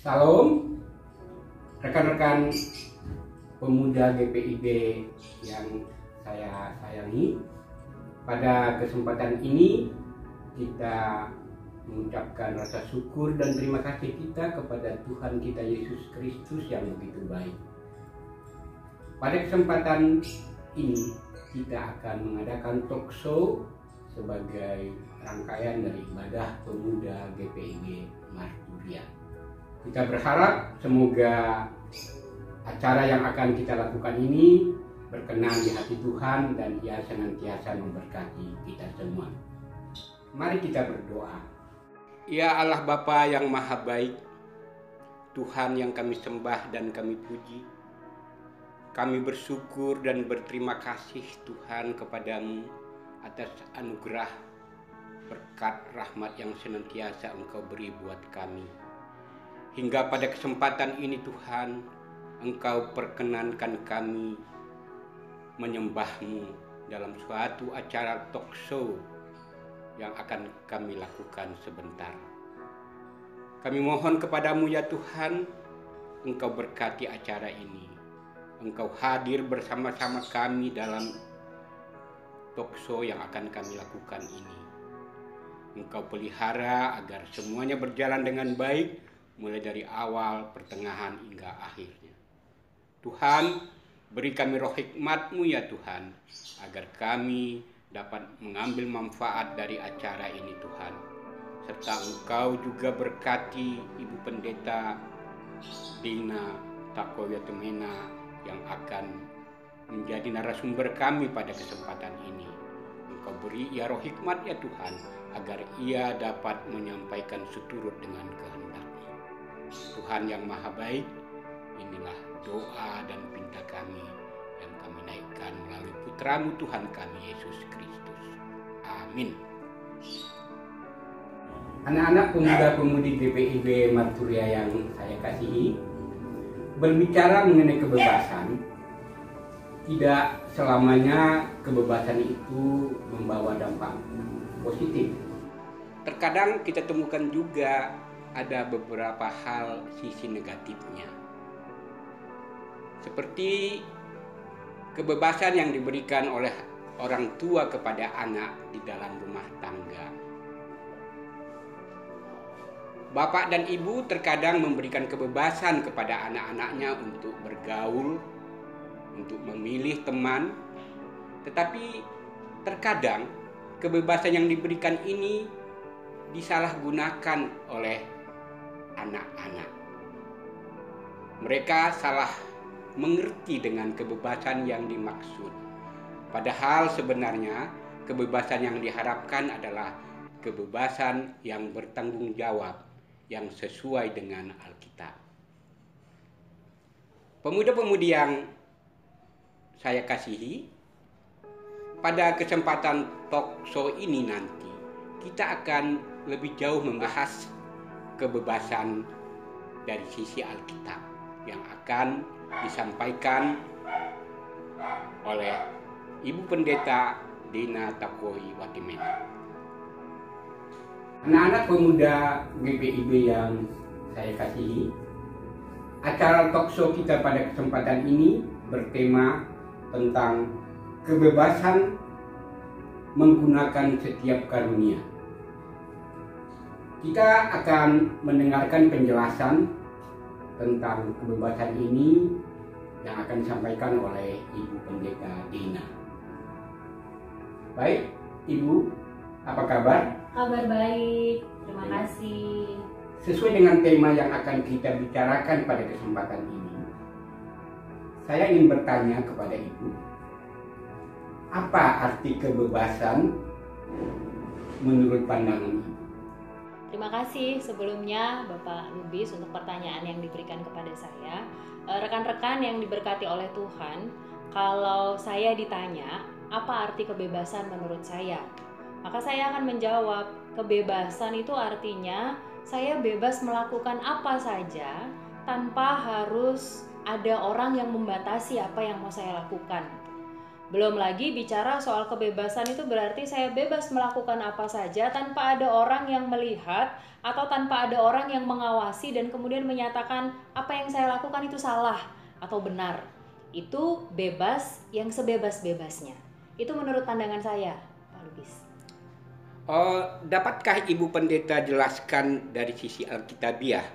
Salam rekan-rekan pemuda GPIB yang saya sayangi. Pada kesempatan ini kita mengucapkan rasa syukur dan terima kasih kita kepada Tuhan kita Yesus Kristus yang begitu baik. Pada kesempatan ini kita akan mengadakan talk show sebagai rangkaian dari ibadah pemuda GPIB Marturia. Kita berharap semoga acara yang akan kita lakukan ini berkenan di hati Tuhan dan Ia senantiasa memberkati kita semua. Mari kita berdoa. Ya Allah Bapa yang Maha Baik, Tuhan yang kami sembah dan kami puji, kami bersyukur dan berterima kasih Tuhan kepadamu atas anugerah berkat rahmat yang senantiasa Engkau beri buat kami. Hingga pada kesempatan ini Tuhan, Engkau perkenankan kami menyembah-Mu dalam suatu acara talk show yang akan kami lakukan sebentar. Kami mohon kepadamu ya Tuhan, Engkau berkati acara ini. Engkau hadir bersama-sama kami dalam talk show yang akan kami lakukan ini. Engkau pelihara agar semuanya berjalan dengan baik, mulai dari awal, pertengahan, hingga akhirnya. Tuhan, beri kami roh hikmat-Mu ya Tuhan, agar kami dapat mengambil manfaat dari acara ini Tuhan. Serta Engkau juga berkati Ibu Pendeta Dina Takoya Temena yang akan menjadi narasumber kami pada kesempatan ini. Engkau beri ia roh hikmat ya Tuhan, agar ia dapat menyampaikan seturut dengan kehendak-Mu. Tuhan yang Maha Baik, inilah doa dan pinta kami yang kami naikkan melalui Putra-Mu Tuhan kami Yesus Kristus. Amin. Anak-anak pemuda-pemudi GPIB Marturia yang saya kasihi, berbicara mengenai kebebasan, tidak selamanya kebebasan itu membawa dampak positif. Terkadang kita temukan juga ada beberapa hal sisi negatifnya. Seperti kebebasan yang diberikan oleh orang tua kepada anak di dalam rumah tangga. Bapak dan ibu terkadang memberikan kebebasan kepada anak-anaknya untuk bergaul, untuk memilih teman, tetapi terkadang kebebasan yang diberikan ini disalahgunakan oleh anak-anak. Mereka salah mengerti dengan kebebasan yang dimaksud. Padahal sebenarnya kebebasan yang diharapkan adalah kebebasan yang bertanggung jawab, yang sesuai dengan Alkitab. Pemuda-pemudi yang saya kasihi, pada kesempatan talk show ini nanti kita akan lebih jauh membahas kebebasan dari sisi Alkitab yang akan disampaikan oleh Ibu Pendeta Dina Takoy Watimena. Anak-anak pemuda GPIB yang saya kasihi, acara talk show kita pada kesempatan ini bertema tentang kebebasan menggunakan setiap karunia. Kita akan mendengarkan penjelasan tentang kebebasan ini yang akan disampaikan oleh Ibu Pendeta Dina. Baik, Ibu, apa kabar? Kabar baik, terima kasih. Sesuai dengan tema yang akan kita bicarakan pada kesempatan ini, saya ingin bertanya kepada Ibu, apa arti kebebasan menurut pandangan Ibu? Terima kasih sebelumnya Bapak Lubis untuk pertanyaan yang diberikan kepada saya. Rekan-rekan yang diberkati oleh Tuhan, kalau saya ditanya apa arti kebebasan menurut saya, maka saya akan menjawab, kebebasan itu artinya saya bebas melakukan apa saja tanpa harus ada orang yang membatasi apa yang mau saya lakukan. Belum lagi bicara soal kebebasan itu berarti saya bebas melakukan apa saja tanpa ada orang yang melihat atau tanpa ada orang yang mengawasi dan kemudian menyatakan apa yang saya lakukan itu salah atau benar. Itu bebas yang sebebas-bebasnya. Itu menurut pandangan saya, Pak Lubis. Dapatkah Ibu Pendeta jelaskan dari sisi Alkitabiah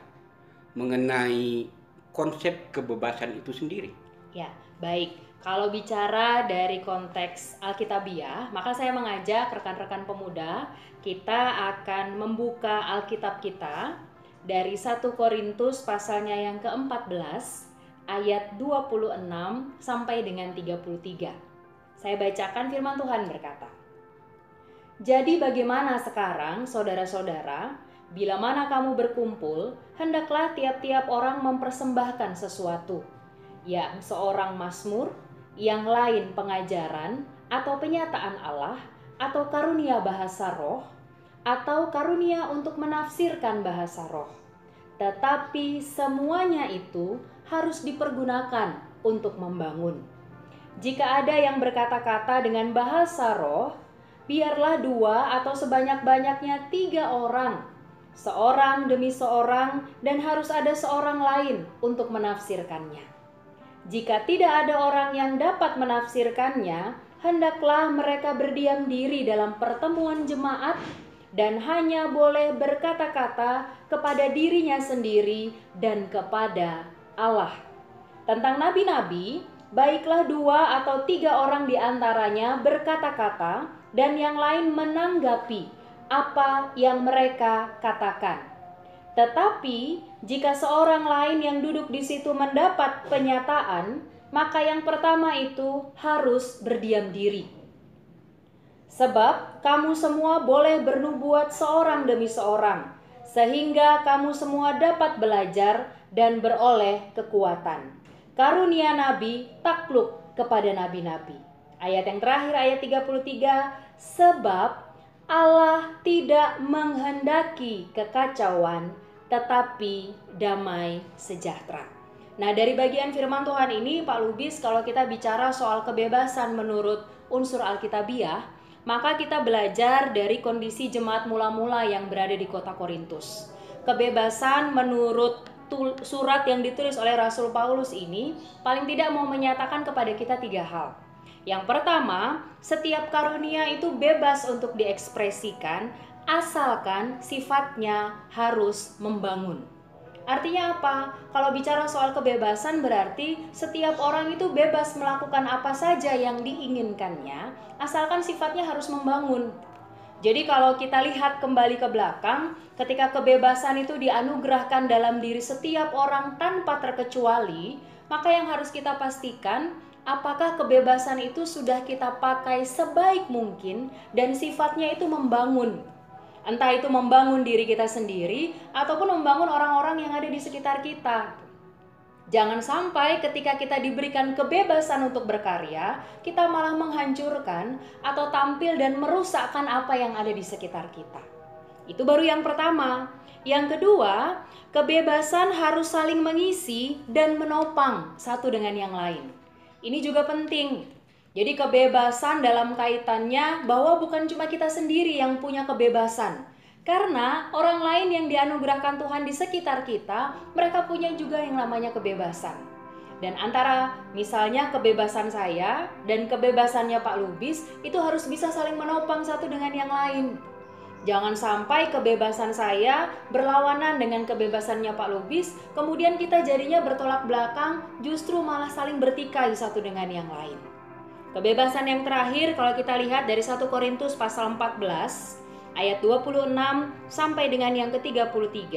mengenai konsep kebebasan itu sendiri? Ya, baik. Kalau bicara dari konteks Alkitabiah, maka saya mengajak rekan-rekan pemuda, kita akan membuka Alkitab kita dari 1 Korintus pasalnya yang ke-14, ayat 26 sampai dengan 33. Saya bacakan firman Tuhan berkata, "Jadi bagaimana sekarang, saudara-saudara, bila mana kamu berkumpul, hendaklah tiap-tiap orang mempersembahkan sesuatu, yang seorang mazmur, yang lain pengajaran atau penyataan Allah, atau karunia bahasa roh, atau karunia untuk menafsirkan bahasa roh. Tetapi semuanya itu harus dipergunakan untuk membangun. Jika ada yang berkata-kata dengan bahasa roh, biarlah 2 atau sebanyak-banyaknya 3 orang, seorang demi seorang, dan harus ada seorang lain untuk menafsirkannya. Jika tidak ada orang yang dapat menafsirkannya, hendaklah mereka berdiam diri dalam pertemuan jemaat dan hanya boleh berkata-kata kepada dirinya sendiri dan kepada Allah. Tentang nabi-nabi, baiklah 2 atau 3 orang di antaranya berkata-kata dan yang lain menanggapi apa yang mereka katakan. Tetapi jika seorang lain yang duduk di situ mendapat penyataan, maka yang pertama itu harus berdiam diri. Sebab kamu semua boleh bernubuat seorang demi seorang, sehingga kamu semua dapat belajar dan beroleh kekuatan. Karunia nabi takluk kepada nabi-nabi." Ayat yang terakhir, ayat 33, "Sebab Allah tidak menghendaki kekacauan, tetapi damai sejahtera." Nah, dari bagian firman Tuhan ini, Pak Lubis, kalau kita bicara soal kebebasan menurut unsur Alkitabiah, maka kita belajar dari kondisi jemaat mula-mula yang berada di kota Korintus. Kebebasan menurut surat yang ditulis oleh Rasul Paulus ini paling tidak mau menyatakan kepada kita 3 hal. Yang pertama, setiap karunia itu bebas untuk diekspresikan, asalkan sifatnya harus membangun. Artinya apa? Kalau bicara soal kebebasan berarti setiap orang itu bebas melakukan apa saja yang diinginkannya, asalkan sifatnya harus membangun. Jadi kalau kita lihat kembali ke belakang, ketika kebebasan itu dianugerahkan dalam diri setiap orang tanpa terkecuali, maka yang harus kita pastikan, apakah kebebasan itu sudah kita pakai sebaik mungkin dan sifatnya itu membangun. Entah itu membangun diri kita sendiri ataupun membangun orang-orang yang ada di sekitar kita. Jangan sampai ketika kita diberikan kebebasan untuk berkarya, kita malah menghancurkan atau tampil dan merusakkan apa yang ada di sekitar kita. Itu baru yang pertama. Yang kedua, kebebasan harus saling mengisi dan menopang satu dengan yang lain. Ini juga penting. Jadi kebebasan dalam kaitannya bahwa bukan cuma kita sendiri yang punya kebebasan. Karena orang lain yang dianugerahkan Tuhan di sekitar kita, mereka punya juga yang namanya kebebasan. Dan antara misalnya kebebasan saya dan kebebasannya Pak Lubis, itu harus bisa saling menopang satu dengan yang lain. Jangan sampai kebebasan saya berlawanan dengan kebebasannya Pak Lubis, kemudian kita jadinya bertolak belakang, justru malah saling bertikai satu dengan yang lain. Kebebasan yang terakhir kalau kita lihat dari 1 Korintus pasal 14 ayat 26 sampai dengan yang ke-33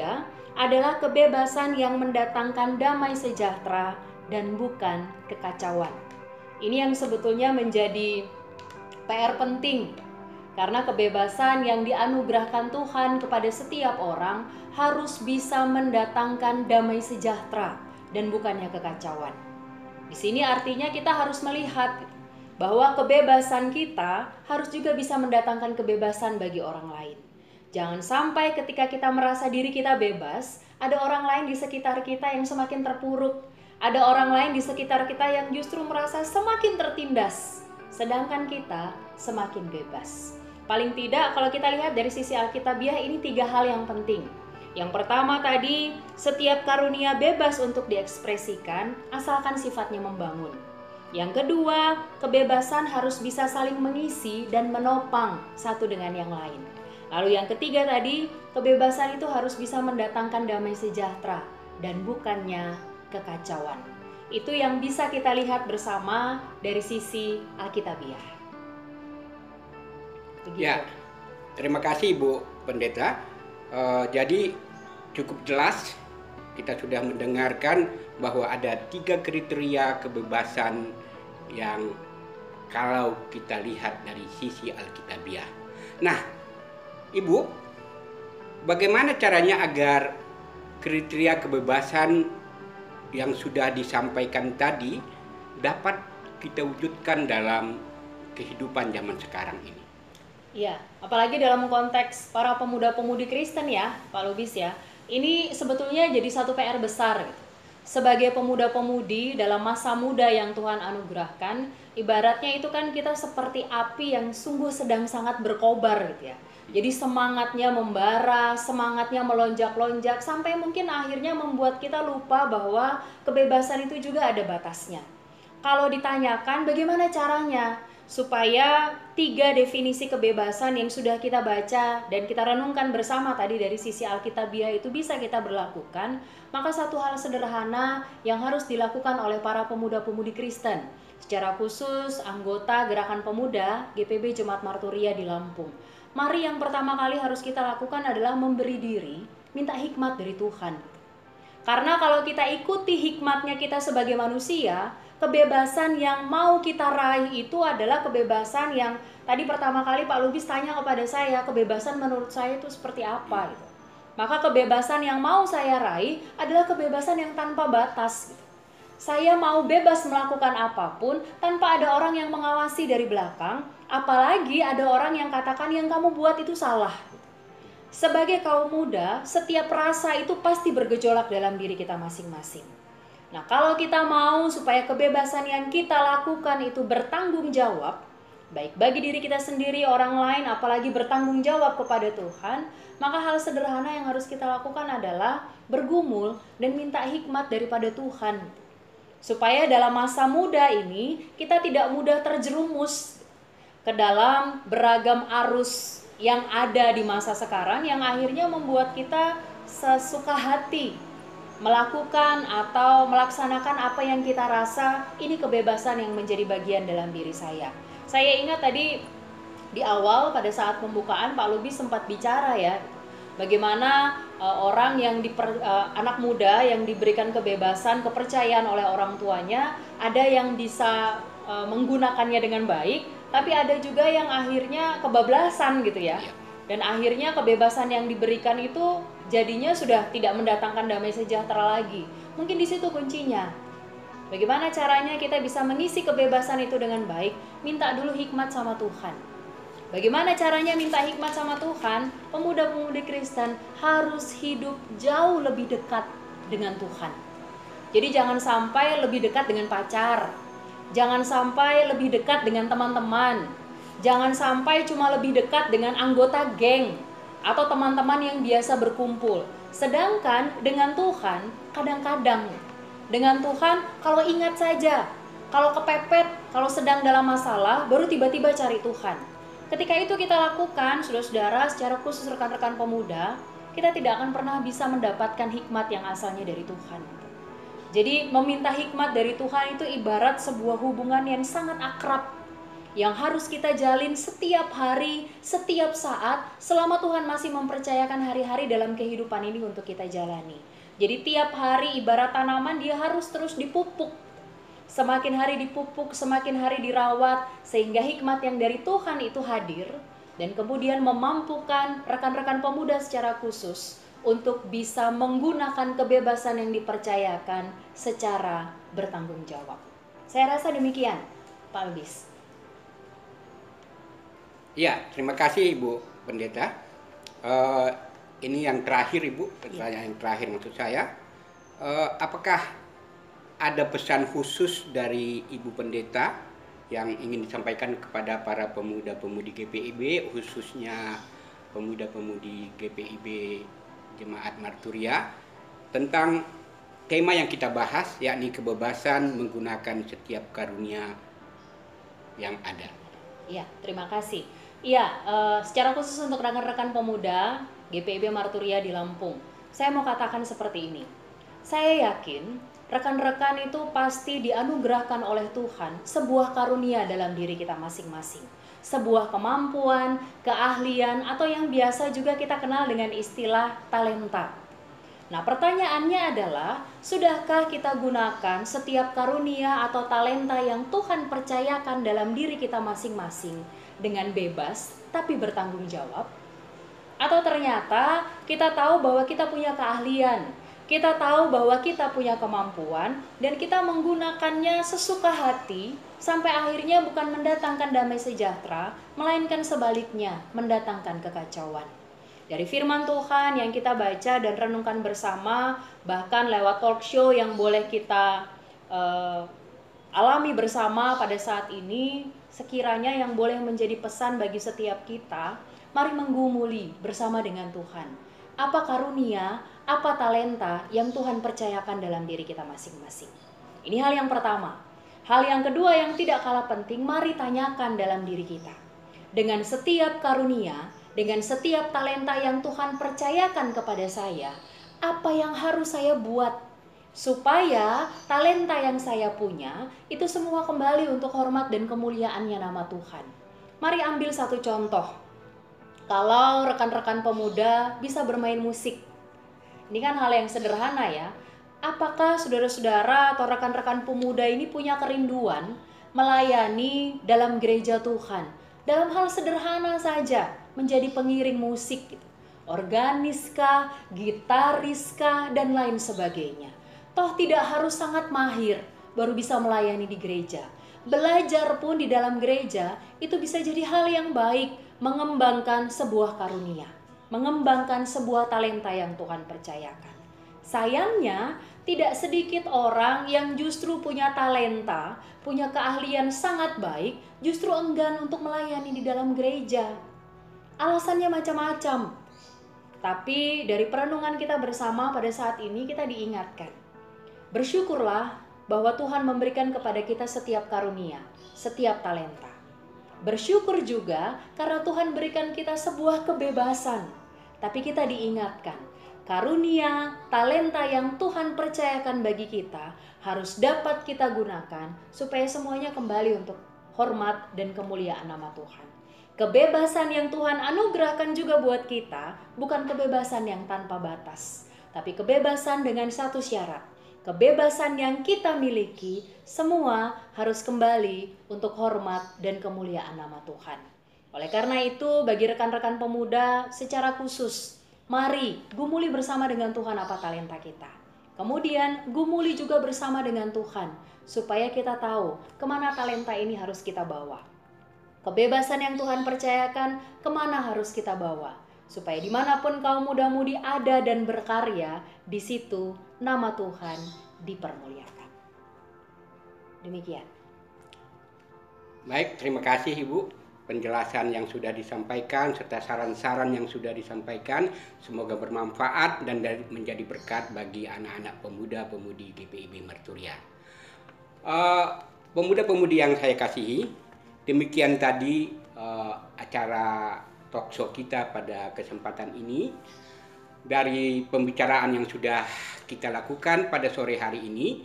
adalah kebebasan yang mendatangkan damai sejahtera dan bukan kekacauan. Ini yang sebetulnya menjadi PR penting, karena kebebasan yang dianugerahkan Tuhan kepada setiap orang harus bisa mendatangkan damai sejahtera dan bukannya kekacauan. Di sini artinya kita harus melihat bahwa kebebasan kita harus juga bisa mendatangkan kebebasan bagi orang lain. Jangan sampai ketika kita merasa diri kita bebas, ada orang lain di sekitar kita yang semakin terpuruk. Ada orang lain di sekitar kita yang justru merasa semakin tertindas. sedangkan kita semakin bebas. Paling tidak kalau kita lihat dari sisi Alkitabiah ini 3 hal yang penting. Yang pertama tadi, setiap karunia bebas untuk diekspresikan asalkan sifatnya membangun. Yang kedua, kebebasan harus bisa saling mengisi dan menopang satu dengan yang lain. Lalu yang ketiga tadi, kebebasan itu harus bisa mendatangkan damai sejahtera dan bukannya kekacauan. Itu yang bisa kita lihat bersama dari sisi Alkitabiah. Begitu. Ya, terima kasih Ibu Pendeta. Jadi cukup jelas kita sudah mendengarkan bahwa ada 3 kriteria kebebasan yang kalau kita lihat dari sisi Alkitabiah. Nah, Ibu, bagaimana caranya agar kriteria kebebasan yang sudah disampaikan tadi dapat kita wujudkan dalam kehidupan zaman sekarang ini? Ya, apalagi dalam konteks para pemuda-pemudi Kristen ya, Pak Lubis ya. Ini sebetulnya jadi satu PR besar gitu. Sebagai pemuda-pemudi dalam masa muda yang Tuhan anugerahkan, ibaratnya itu kan kita seperti api yang sungguh sedang sangat berkobar gitu ya. Jadi semangatnya membara, semangatnya melonjak-lonjak, sampai mungkin akhirnya membuat kita lupa bahwa kebebasan itu juga ada batasnya. Kalau ditanyakan bagaimana caranya supaya 3 definisi kebebasan yang sudah kita baca dan kita renungkan bersama tadi dari sisi Alkitabiah itu bisa kita berlakukan, maka satu hal sederhana yang harus dilakukan oleh para pemuda-pemudi Kristen, secara khusus anggota Gerakan Pemuda GPB Jemaat Marturia di Lampung. Mari yang pertama kali harus kita lakukan adalah memberi diri, minta hikmat dari Tuhan. Karena kalau kita ikuti hikmatnya kita sebagai manusia, kebebasan yang mau kita raih itu adalah kebebasan yang tadi pertama kali Pak Lubis tanya kepada saya, kebebasan menurut saya itu seperti apa gitu. Maka kebebasan yang mau saya raih adalah kebebasan yang tanpa batas gitu. Saya mau bebas melakukan apapun tanpa ada orang yang mengawasi dari belakang, apalagi ada orang yang katakan yang kamu buat itu salah. Sebagai kaum muda, setiap rasa itu pasti bergejolak dalam diri kita masing-masing. Nah, kalau kita mau supaya kebebasan yang kita lakukan itu bertanggung jawab, baik bagi diri kita sendiri, orang lain, apalagi bertanggung jawab kepada Tuhan, maka hal sederhana yang harus kita lakukan adalah bergumul dan minta hikmat daripada Tuhan. Supaya dalam masa muda ini, kita tidak mudah terjerumus ke dalam beragam arus yang ada di masa sekarang yang akhirnya membuat kita sesuka hati melakukan atau melaksanakan apa yang kita rasa ini kebebasan yang menjadi bagian dalam diri saya. Saya ingat tadi di awal pada saat pembukaan Pak Lubis sempat bicara ya, bagaimana orang yang anak muda yang diberikan kebebasan, kepercayaan oleh orang tuanya, ada yang bisa menggunakannya dengan baik, tapi ada juga yang akhirnya kebablasan gitu ya. Dan akhirnya kebebasan yang diberikan itu jadinya sudah tidak mendatangkan damai sejahtera lagi. Mungkin di situ kuncinya. Bagaimana caranya kita bisa mengisi kebebasan itu dengan baik? Minta dulu hikmat sama Tuhan. Bagaimana caranya minta hikmat sama Tuhan? Pemuda-pemudi Kristen harus hidup jauh lebih dekat dengan Tuhan. Jadi jangan sampai lebih dekat dengan pacar. Jangan sampai lebih dekat dengan teman-teman. Jangan sampai cuma lebih dekat dengan anggota geng atau teman-teman yang biasa berkumpul. Sedangkan dengan Tuhan, kadang-kadang dengan Tuhan kalau ingat saja, kalau kepepet, kalau sedang dalam masalah, baru tiba-tiba cari Tuhan. Ketika itu kita lakukan, saudara-saudara, secara khusus rekan-rekan pemuda, kita tidak akan pernah bisa mendapatkan hikmat yang asalnya dari Tuhan. Jadi meminta hikmat dari Tuhan itu ibarat sebuah hubungan yang sangat akrab, yang harus kita jalin setiap hari, setiap saat, selama Tuhan masih mempercayakan hari-hari dalam kehidupan ini untuk kita jalani. Jadi tiap hari ibarat tanaman, dia harus terus dipupuk. Semakin hari dipupuk, semakin hari dirawat, sehingga hikmat yang dari Tuhan itu hadir, dan kemudian memampukan rekan-rekan pemuda secara khusus untuk bisa menggunakan kebebasan yang dipercayakan secara bertanggung jawab. Saya rasa demikian, Pak Lubis. Ya, terima kasih Ibu Pendeta. Ini yang terakhir Ibu, pertanyaan yang terakhir maksud saya. Apakah ada pesan khusus dari Ibu Pendeta yang ingin disampaikan kepada para pemuda-pemudi GPIB, khususnya pemuda-pemudi GPIB Jemaat Marturia, tentang tema yang kita bahas, yakni kebebasan menggunakan setiap karunia yang ada. Iya, terima kasih. Iya, secara khusus untuk rekan-rekan pemuda GPIB Marturia di Lampung, saya mau katakan seperti ini. Saya yakin rekan-rekan itu pasti dianugerahkan oleh Tuhan sebuah karunia dalam diri kita masing-masing. Sebuah kemampuan, keahlian, atau yang biasa juga kita kenal dengan istilah talenta. Nah, pertanyaannya adalah, sudahkah kita gunakan setiap karunia atau talenta yang Tuhan percayakan dalam diri kita masing-masing dengan bebas tapi bertanggung jawab? Atau ternyata kita tahu bahwa kita punya keahlian, kita tahu bahwa kita punya kemampuan, dan kita menggunakannya sesuka hati sampai akhirnya bukan mendatangkan damai sejahtera, melainkan sebaliknya mendatangkan kekacauan. Dari firman Tuhan yang kita baca dan renungkan bersama, bahkan lewat talk show yang boleh kita alami bersama pada saat ini, sekiranya yang boleh menjadi pesan bagi setiap kita, mari menggumuli bersama dengan Tuhan. Apa karunia, apa talenta yang Tuhan percayakan dalam diri kita masing-masing. Ini hal yang pertama. Hal yang kedua yang tidak kalah penting, mari tanyakan dalam diri kita. Dengan setiap karunia, dengan setiap talenta yang Tuhan percayakan kepada saya, apa yang harus saya buat supaya talenta yang saya punya itu semua kembali untuk hormat dan kemuliaannya nama Tuhan. Mari ambil satu contoh. Kalau rekan-rekan pemuda bisa bermain musik, ini kan hal yang sederhana ya. Apakah saudara-saudara atau rekan-rekan pemuda ini punya kerinduan melayani dalam gereja Tuhan? Dalam hal sederhana saja, menjadi pengiring musik, organiskah, gitariskah, dan lain sebagainya. Toh tidak harus sangat mahir baru bisa melayani di gereja. Belajar pun di dalam gereja itu bisa jadi hal yang baik, mengembangkan sebuah karunia, mengembangkan sebuah talenta yang Tuhan percayakan. Sayangnya, tidak sedikit orang yang justru punya talenta, punya keahlian sangat baik, justru enggan untuk melayani di dalam gereja. Alasannya macam-macam. Tapi dari perenungan kita bersama pada saat ini kita diingatkan. Bersyukurlah bahwa Tuhan memberikan kepada kita setiap karunia, setiap talenta. Bersyukur juga karena Tuhan berikan kita sebuah kebebasan. Tapi kita diingatkan, karunia, talenta yang Tuhan percayakan bagi kita harus dapat kita gunakan supaya semuanya kembali untuk hormat dan kemuliaan nama Tuhan. Kebebasan yang Tuhan anugerahkan juga buat kita bukan kebebasan yang tanpa batas, tapi kebebasan dengan satu syarat. Kebebasan yang kita miliki semua harus kembali untuk hormat dan kemuliaan nama Tuhan. Oleh karena itu, bagi rekan-rekan pemuda secara khusus, mari gumuli bersama dengan Tuhan apa talenta kita. Kemudian gumuli juga bersama dengan Tuhan supaya kita tahu kemana talenta ini harus kita bawa. Kebebasan yang Tuhan percayakan kemana harus kita bawa. Supaya dimanapun kaum muda-mudi ada dan berkarya, di situ nama Tuhan dipermuliakan. Demikian. Baik, terima kasih Ibu. Penjelasan yang sudah disampaikan serta saran-saran yang sudah disampaikan semoga bermanfaat dan menjadi berkat bagi anak-anak pemuda-pemudi GPIB Marturia. Pemuda-pemudi yang saya kasihi, demikian tadi acara talkshow kita pada kesempatan ini. Dari pembicaraan yang sudah kita lakukan pada sore hari ini,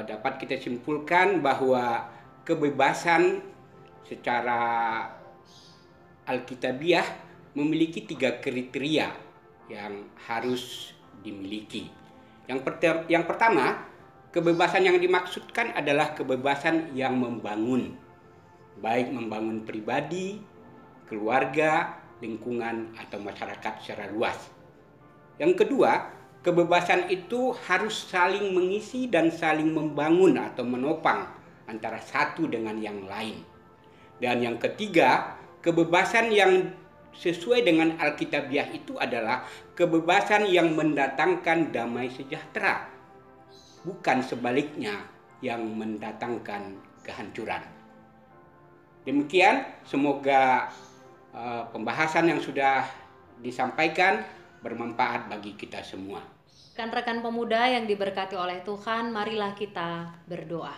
dapat kita simpulkan bahwa kebebasan secara alkitabiah memiliki 3 kriteria yang harus dimiliki. Yang pertama, kebebasan yang dimaksudkan adalah kebebasan yang membangun, baik membangun pribadi, keluarga, lingkungan, atau masyarakat secara luas. Yang kedua, kebebasan itu harus saling mengisi dan saling membangun atau menopang antara satu dengan yang lain. Dan yang ketiga, kebebasan yang sesuai dengan Alkitabiah itu adalah kebebasan yang mendatangkan damai sejahtera, bukan sebaliknya yang mendatangkan kehancuran. Demikian, semoga pembahasan yang sudah disampaikan bermanfaat bagi kita semua. Rekan-rekan pemuda yang diberkati oleh Tuhan, marilah kita berdoa.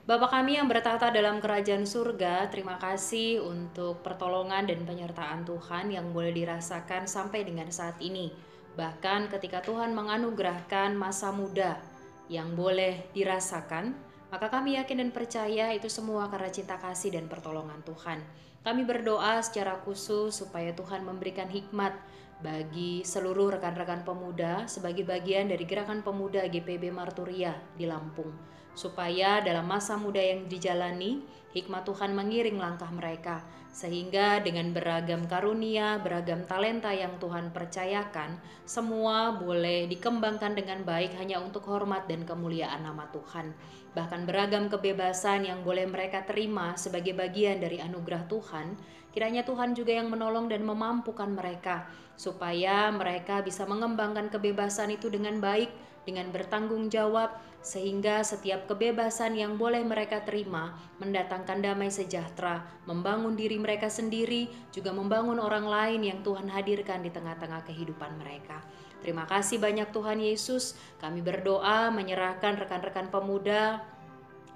Bapa kami yang bertahta dalam kerajaan surga, terima kasih untuk pertolongan dan penyertaan Tuhan yang boleh dirasakan sampai dengan saat ini. Bahkan ketika Tuhan menganugerahkan masa muda yang boleh dirasakan, maka kami yakin dan percaya itu semua karena cinta kasih dan pertolongan Tuhan. Kami berdoa secara khusus supaya Tuhan memberikan hikmat bagi seluruh rekan-rekan pemuda sebagai bagian dari gerakan pemuda GPIB Marturia di Lampung, supaya dalam masa muda yang dijalani, hikmat Tuhan mengiring langkah mereka, sehingga dengan beragam karunia, beragam talenta yang Tuhan percayakan, semua boleh dikembangkan dengan baik hanya untuk hormat dan kemuliaan nama Tuhan. Bahkan beragam kebebasan yang boleh mereka terima sebagai bagian dari anugerah Tuhan, kiranya Tuhan juga yang menolong dan memampukan mereka, supaya mereka bisa mengembangkan kebebasan itu dengan baik, dengan bertanggung jawab, sehingga setiap kebebasan yang boleh mereka terima mendatangkan damai sejahtera, membangun diri mereka sendiri, juga membangun orang lain yang Tuhan hadirkan di tengah-tengah kehidupan mereka. Terima kasih banyak Tuhan Yesus. Kami berdoa menyerahkan rekan-rekan pemuda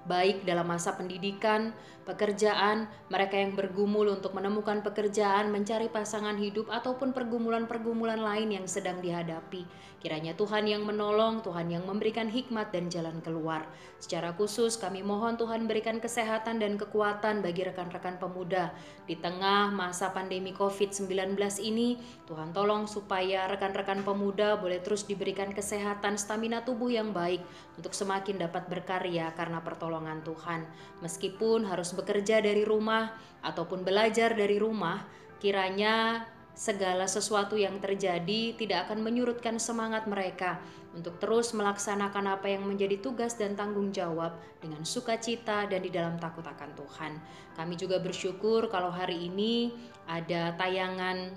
baik dalam masa pendidikan, pekerjaan, mereka yang bergumul untuk menemukan pekerjaan, mencari pasangan hidup, ataupun pergumulan-pergumulan lain yang sedang dihadapi. Kiranya Tuhan yang menolong, Tuhan yang memberikan hikmat dan jalan keluar. Secara khusus kami mohon Tuhan berikan kesehatan dan kekuatan bagi rekan-rekan pemuda. Di tengah masa pandemi COVID-19 ini, Tuhan tolong supaya rekan-rekan pemuda boleh terus diberikan kesehatan, stamina tubuh yang baik untuk semakin dapat berkarya karena pertolongan Tuhan. Meskipun harus bekerja dari rumah ataupun belajar dari rumah, kiranya segala sesuatu yang terjadi tidak akan menyurutkan semangat mereka untuk terus melaksanakan apa yang menjadi tugas dan tanggung jawab dengan sukacita dan di dalam takut akan Tuhan. Kami juga bersyukur kalau hari ini ada tayangan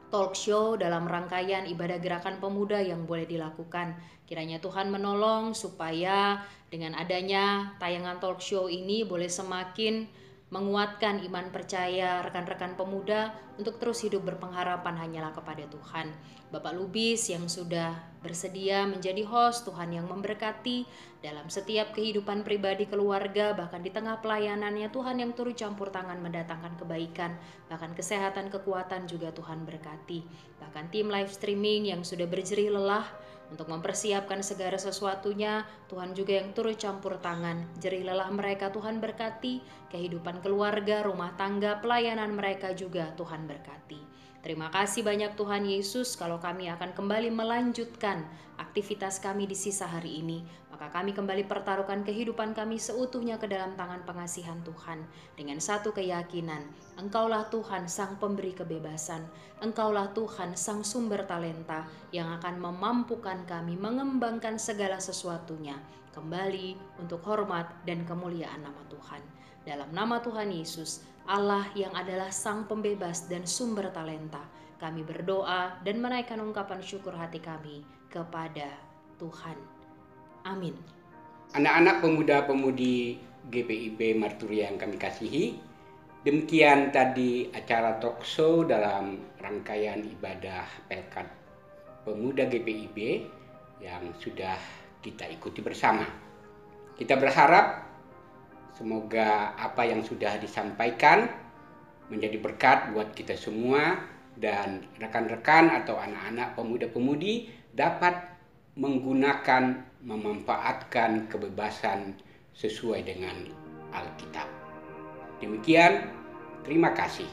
talk show dalam rangkaian ibadah gerakan pemuda yang boleh dilakukan. Kiranya Tuhan menolong supaya dengan adanya tayangan talk show ini boleh semakin menguatkan iman percaya rekan-rekan pemuda untuk terus hidup berpengharapan hanyalah kepada Tuhan. Bapak Lubis yang sudah bersedia menjadi host, Tuhan yang memberkati dalam setiap kehidupan pribadi keluarga, bahkan di tengah pelayanannya Tuhan yang turut campur tangan mendatangkan kebaikan, bahkan kesehatan, kekuatan juga Tuhan berkati. Bahkan tim live streaming yang sudah berjerih lelah untuk mempersiapkan segala sesuatunya, Tuhan juga yang turut campur tangan. Jerih lelah mereka Tuhan berkati, kehidupan keluarga, rumah tangga, pelayanan mereka juga Tuhan berkati. Terima kasih banyak Tuhan Yesus, kalau kami akan kembali melanjutkan aktivitas kami di sisa hari ini, maka kami kembali pertaruhkan kehidupan kami seutuhnya ke dalam tangan pengasihan Tuhan, dengan satu keyakinan, Engkaulah Tuhan Sang Pemberi kebebasan, Engkaulah Tuhan Sang Sumber talenta yang akan memampukan kami mengembangkan segala sesuatunya kembali untuk hormat dan kemuliaan nama Tuhan. Dalam nama Tuhan Yesus, Allah yang adalah Sang Pembebas dan Sumber talenta, kami berdoa dan menaikkan ungkapan syukur hati kami kepada Tuhan. Amin. Anak-anak pemuda-pemudi GPIB Marturia yang kami kasihi, demikian tadi acara talk show dalam rangkaian ibadah Pelkat Pemuda GPIB yang sudah kita ikuti bersama. Kita berharap semoga apa yang sudah disampaikan menjadi berkat buat kita semua dan rekan-rekan atau anak-anak pemuda-pemudi dapat menggunakan, memanfaatkan kebebasan sesuai dengan Alkitab. Demikian, terima kasih.